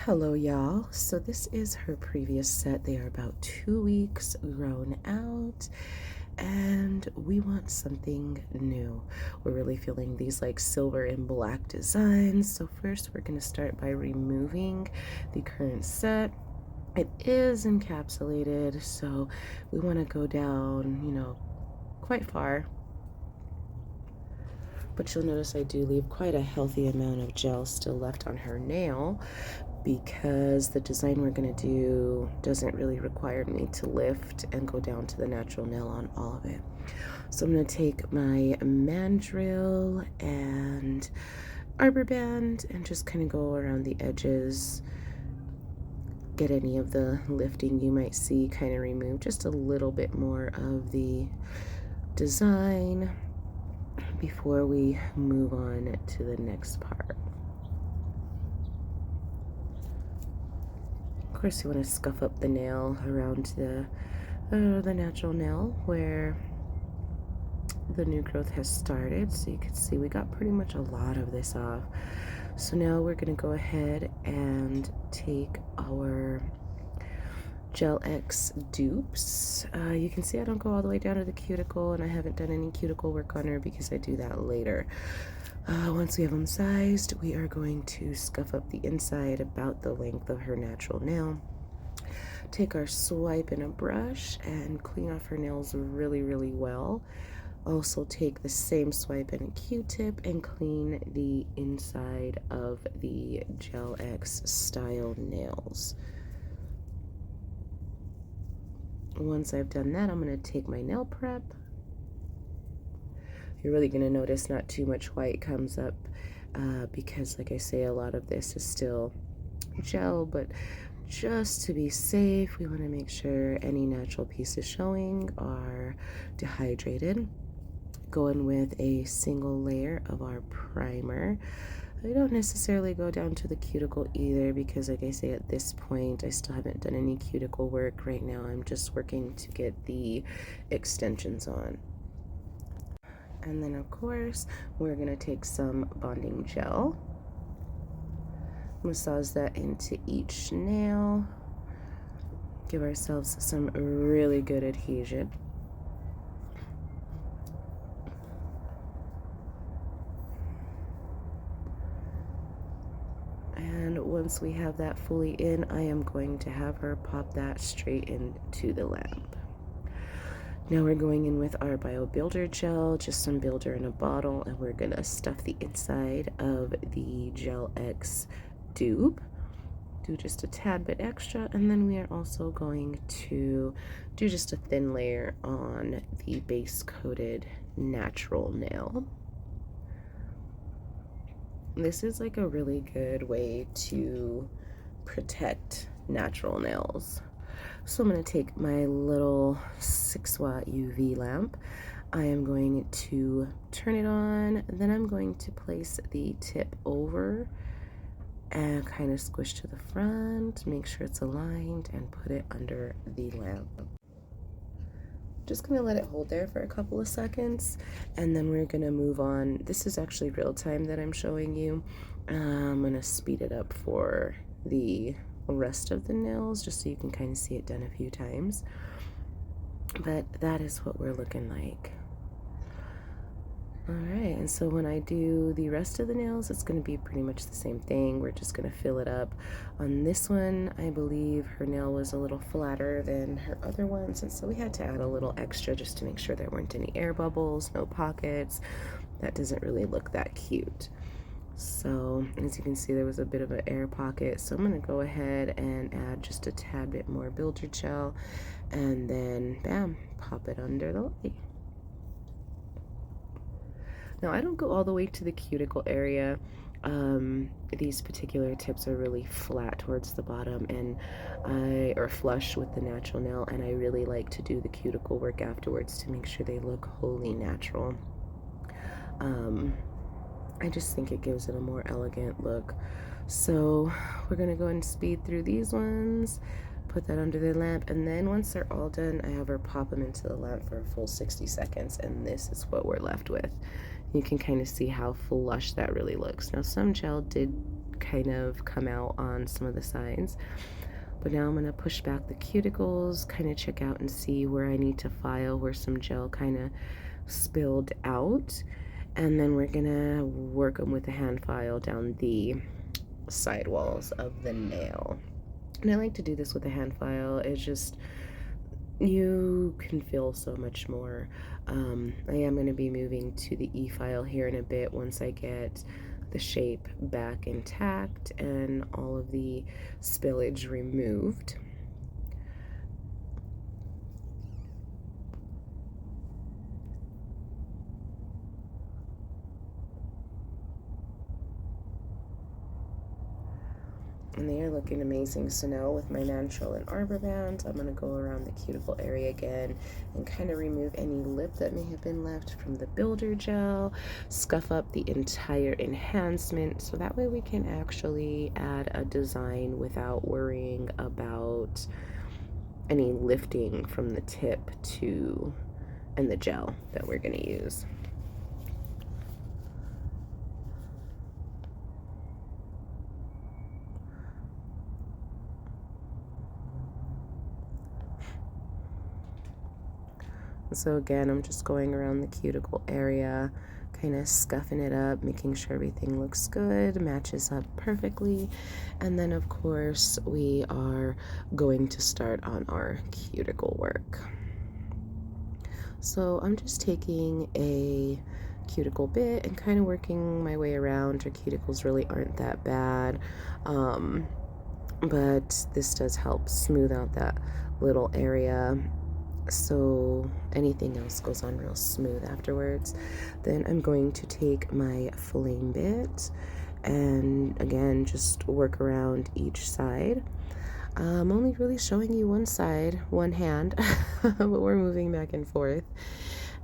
Hello, y'all. So this is her previous set. They are about 2 weeks grown out, and we want something new. We're really feeling these like silver and black designs. So first we're going to start by removing the current set. It is encapsulated, so we want to go down, quite far. But you'll notice I do leave quite a healthy amount of gel still left on her nail, because the design we're going to do doesn't really require me to lift and go down to the natural nail on all of it. So I'm going to take my mandrel and arbor band and just kind of go around the edges, get any of the lifting you might see kind of remove just a little bit more of the design before we move on to the next part. Of course, you want to scuff up the nail around the natural nail where the new growth has started. So you can see we got pretty much a lot of this off. So now we're going to go ahead and take our Gel X dupes. You can see I don't go all the way down to the cuticle, and I haven't done any cuticle work on her because I do that later. Once we have them sized, we are going to scuff up the inside about the length of her natural nail. Take our swipe in a brush and clean off her nails really, really well. Also take the same swipe in a Q-tip and clean the inside of the Gel X style nails. Once I've done that, I'm going to take my nail prep. You're really going to notice not too much white comes up because, like I say, a lot of this is still gel, but just to be safe, we want to make sure any natural pieces showing are dehydrated. Go in with a single layer of our primer. I don't necessarily go down to the cuticle either because, like I say, at this point I still haven't done any cuticle work. Right now I'm just working to get the extensions on. And then of course we're going to take some bonding gel, massage that into each nail, give ourselves some really good adhesion. And once we have that fully in, I am going to have her pop that straight into the lamp. Now we're going in with our Bio Builder gel, just some builder in a bottle, and we're gonna stuff the inside of the Gel X dupe. Do just a tad bit extra, and then we are also going to do just a thin layer on the base coated natural nail. This is like a really good way to protect natural nails. So I'm going to take my little 6-watt UV lamp. I am going to turn it on, and then I'm going to place the tip over and kind of squish to the front, make sure it's aligned, and put it under the lamp. Just gonna let it hold there for a couple of seconds, and then we're gonna move on. This is actually real time that I'm showing you. I'm gonna speed it up for the rest of the nails just so you can kind of see it done a few times. But that is what we're looking like. All right, and so when I do the rest of the nails, it's going to be pretty much the same thing. We're just going to fill it up. On this one, I believe her nail was a little flatter than her other ones, and so we had to add a little extra just to make sure there weren't any air bubbles, no pockets. That doesn't really look that cute. So as you can see, there was a bit of an air pocket, so I'm going to go ahead and add just a tad bit more builder gel, and then bam, pop it under the light. Now, I don't go all the way to the cuticle area. These particular tips are really flat towards the bottom and or flush with the natural nail, and I really like to do the cuticle work afterwards to make sure they look wholly natural. I just think it gives it a more elegant look. So we're gonna go and speed through these ones, put that under the lamp, and then once they're all done, I have her pop them into the lamp for a full 60 seconds, and this is what we're left with. You can kind of see how flush that really looks. Now, some gel did kind of come out on some of the sides. But now I'm going to push back the cuticles, kind of check out and see where I need to file, where some gel kind of spilled out. And then we're going to work them with a hand file down the side walls of the nail. And I like to do this with a hand file. It's just, you can feel so much more. I am going to be moving to the e-file here in a bit once I get the shape back intact and all of the spillage removed. And they are looking amazing. So now with my natural and arbor band, I'm going to go around the cuticle area again and kind of remove any lip that may have been left from the builder gel, scuff up the entire enhancement, so that way we can actually add a design without worrying about any lifting from the tip to and the gel that we're going to use. So again, I'm just going around the cuticle area, kind of scuffing it up, making sure everything looks good, matches up perfectly. And then of course, we are going to start on our cuticle work. So I'm just taking a cuticle bit and kind of working my way around. Her cuticles really aren't that bad, but this does help smooth out that little area, so anything else goes on real smooth afterwards. Then I'm going to take my flame bit and again just work around each side. I'm only really showing you one side, one hand, but we're moving back and forth.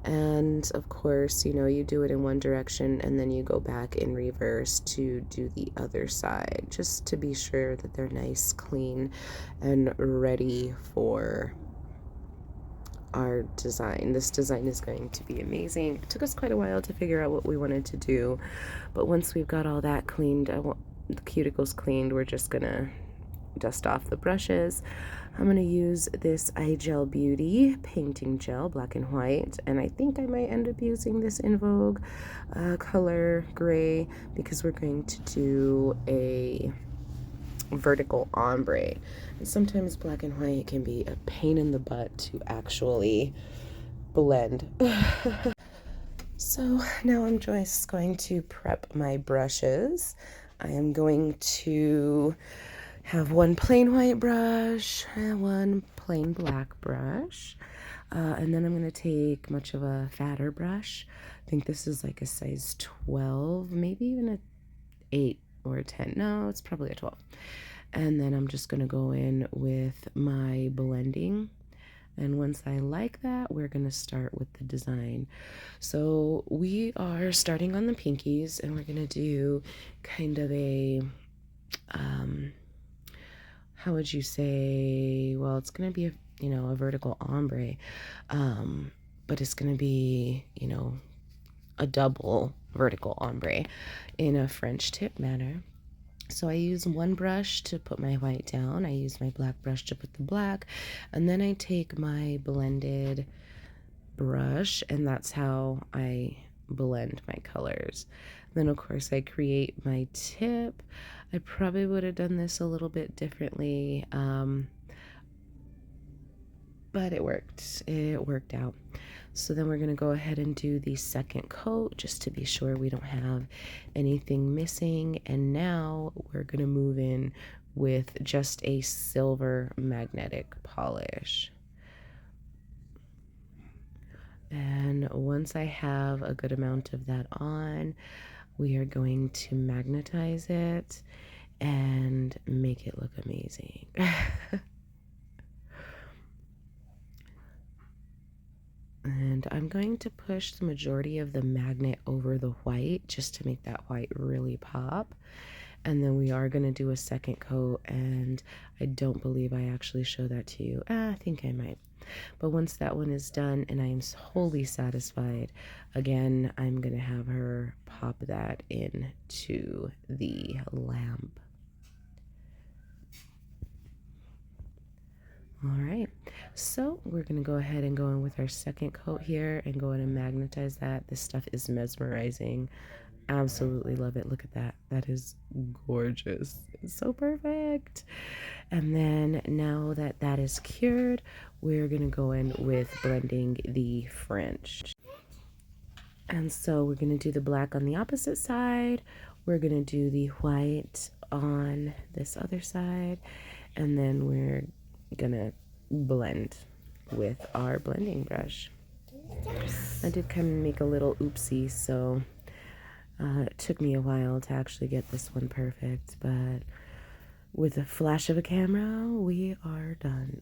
And of course, you know, you do it in one direction and then you go back in reverse to do the other side, just to be sure that they're nice, clean, and ready for our design. This design is going to be amazing. It took us quite a while to figure out what we wanted to do, but once we've got all that cleaned, the cuticles cleaned, we're just gonna dust off the brushes. I'm gonna use this iGel Beauty painting gel, black and white, and I think I might end up using this In Vogue color gray, because we're going to do a vertical ombre. And sometimes black and white can be a pain in the butt to actually blend. So now I'm just going to prep my brushes. I am going to have one plain white brush and one plain black brush. And then I'm going to take much of a fatter brush. I think this is like a size 12, maybe even a 8 or a 10. No, it's probably a 12. And then I'm just going to go in with my blending. And once I like that, we're going to start with the design. So we are starting on the pinkies, and we're going to do kind of a, how would you say, well, it's going to be a vertical ombre, but it's going to be, a double vertical ombre in a French tip manner. So I use one brush to put my white down, I use my black brush to put the black, and then I take my blended brush, and that's how I blend my colors. Then of course I create my tip. I probably would have done this a little bit differently, but it worked out. So then we're going to go ahead and do the second coat just to be sure we don't have anything missing. And now we're going to move in with just a silver magnetic polish. And once I have a good amount of that on, we are going to magnetize it and make it look amazing. And I'm going to push the majority of the magnet over the white just to make that white really pop. And then we are going to do a second coat, and I don't believe I actually show that to you. I think I might. But once that one is done and I am wholly satisfied, again, I'm going to have her pop that into the lamp. All right, so we're gonna go ahead and go in with our second coat here and go in and magnetize that. This stuff is mesmerizing. Absolutely love it. Look at that. That is gorgeous. It's so perfect. And then now that that is cured, we're gonna go in with blending the French. And so we're gonna do the black on the opposite side. We're gonna do the white on this other side, and then we're gonna blend with our blending brush. I did kind of make a little oopsie, so it took me a while to actually get this one perfect, but with a flash of a camera, we are done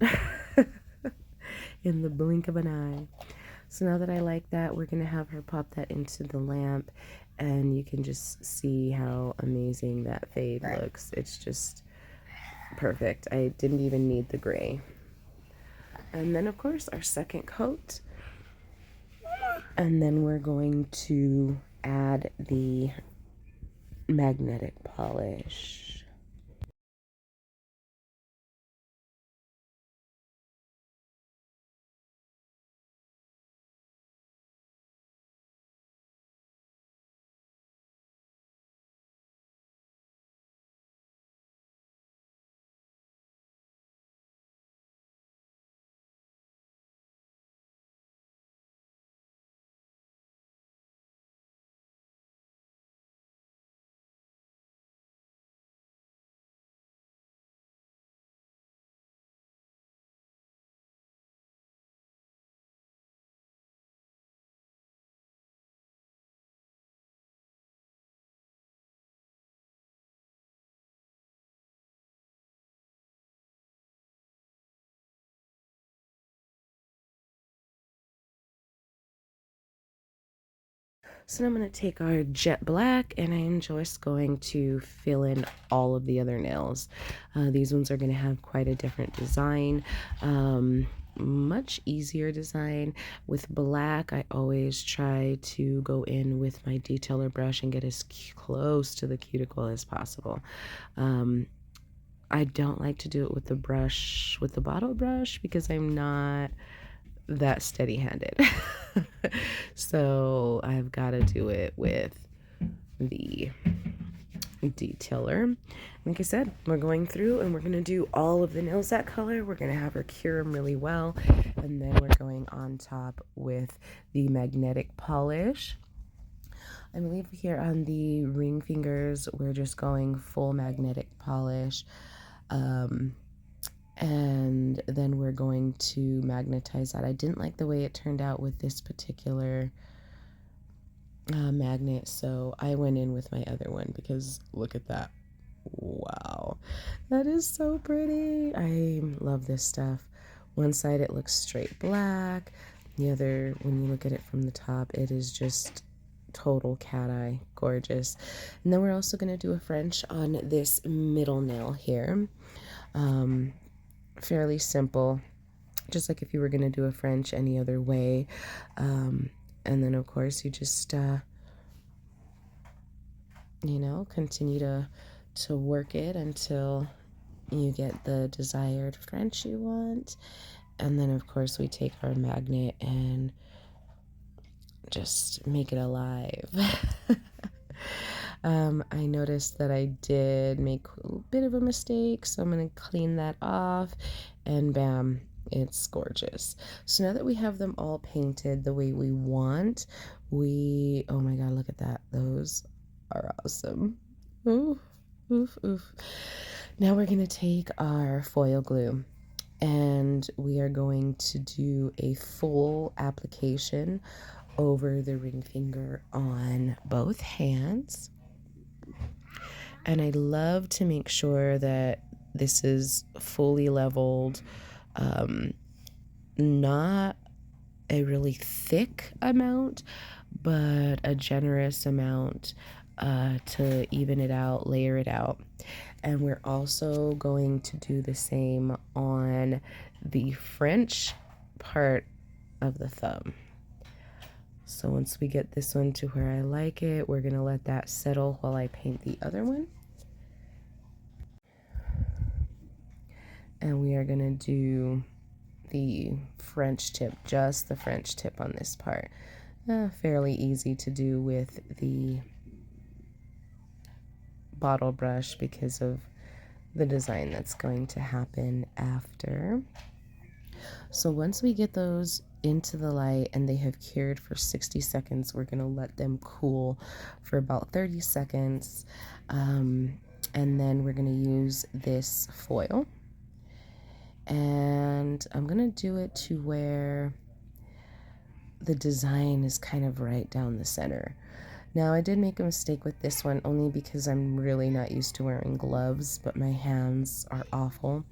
in the blink of an eye. So now that I like that, we're gonna have her pop that into the lamp, and you can just see how amazing that fade looks. It's just perfect. I didn't even need the gray. And then of course our second coat, and then we're going to add the magnetic polish. So now I'm going to take our jet black, and I'm just going to fill in all of the other nails. These ones are going to have quite a different design, much easier design. With black, I always try to go in with my detailer brush and get as close to the cuticle as possible. I don't like to do it with the brush, with the bottle brush, because I'm not that steady-handed. So I've got to do it with the detailer. Like I said, we're going through and we're going to do all of the nails that color. We're going to have her cure them really well, and then we're going on top with the magnetic polish. I believe here on the ring fingers, we're just going full magnetic polish. And then we're going to magnetize that. I didn't like the way it turned out with this particular magnet, so I went in with my other one, because look at that. Wow, that is so pretty. I love this stuff. One side it looks straight black, the other, when you look at it from the top, it is just total cat eye, gorgeous. And then we're also going to do a French on this middle nail here. Fairly simple, just like if you were going to do a French any other way. And then of course you just you know, continue to work it until you get the desired French you want. And then of course we take our magnet and just make it alive. I noticed that I did make a bit of a mistake, so I'm going to clean that off, and bam, it's gorgeous. So now that we have them all painted the way we want, oh my god, look at that. Those are awesome. Ooh, oof, oof. Now we're going to take our foil glue, and we are going to do a full application over the ring finger on both hands. And I love to make sure that this is fully leveled, not a really thick amount, but a generous amount to even it out, layer it out. And we're also going to do the same on the French part of the thumb. So once we get this one to where I like it, we're gonna let that settle while I paint the other one. And we are gonna do the French tip, just the French tip on this part. Fairly easy to do with the bottle brush because of the design that's going to happen after. So once we get those into the light and they have cured for 60 seconds, we're going to let them cool for about 30 seconds. And then we're going to use this foil. And I'm going to do it to where the design is kind of right down the center. Now, I did make a mistake with this one only because I'm really not used to wearing gloves, but my hands are awful.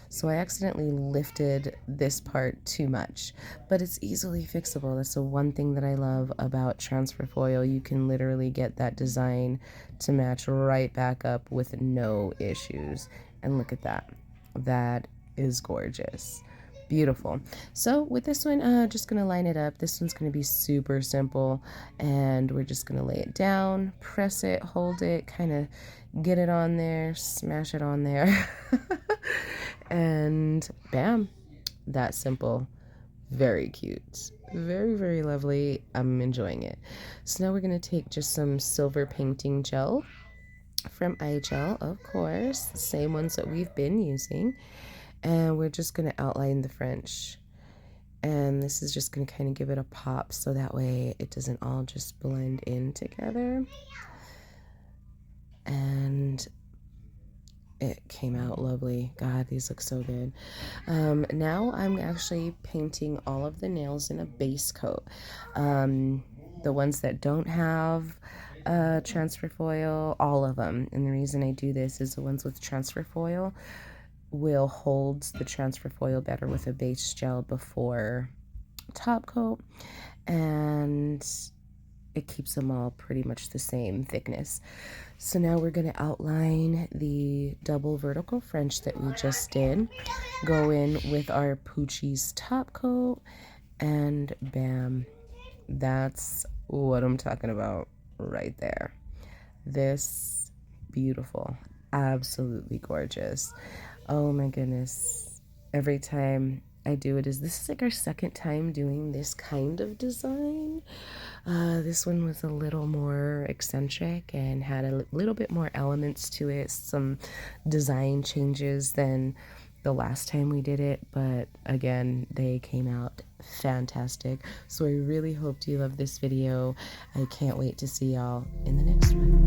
So I accidentally lifted this part too much, but it's easily fixable. That's the one thing that I love about transfer foil. You can literally get that design to match right back up with no issues. And look at that. That is gorgeous. Beautiful. So with this one, just going to line it up. This one's going to be super simple, and we're just going to lay it down, press it, hold it, kind of get it on there, smash it on there, and bam, that simple. Very cute. Very, very lovely. I'm enjoying it. So now we're going to take just some silver painting gel from iGel, of course, the same ones that we've been using. And we're just going to outline the French. And this is just going to kind of give it a pop so that way it doesn't all just blend in together. And it came out lovely. God, these look so good. Now I'm actually painting all of the nails in a base coat. The ones that don't have transfer foil, all of them. And the reason I do this is the ones with transfer foil will hold the transfer foil better with a base gel before top coat, and it keeps them all pretty much the same thickness. So now we're going to outline the double vertical French that we just did, go in with our Poochie's top coat, and bam, that's what I'm talking about right there. This beautiful, absolutely gorgeous. Oh my goodness. Every time I do it, this is like our second time doing this kind of design. This one was a little more eccentric and had a little bit more elements to it, some design changes than the last time we did it, but again, they came out fantastic. So I really hope you love this video. I can't wait to see y'all in the next one.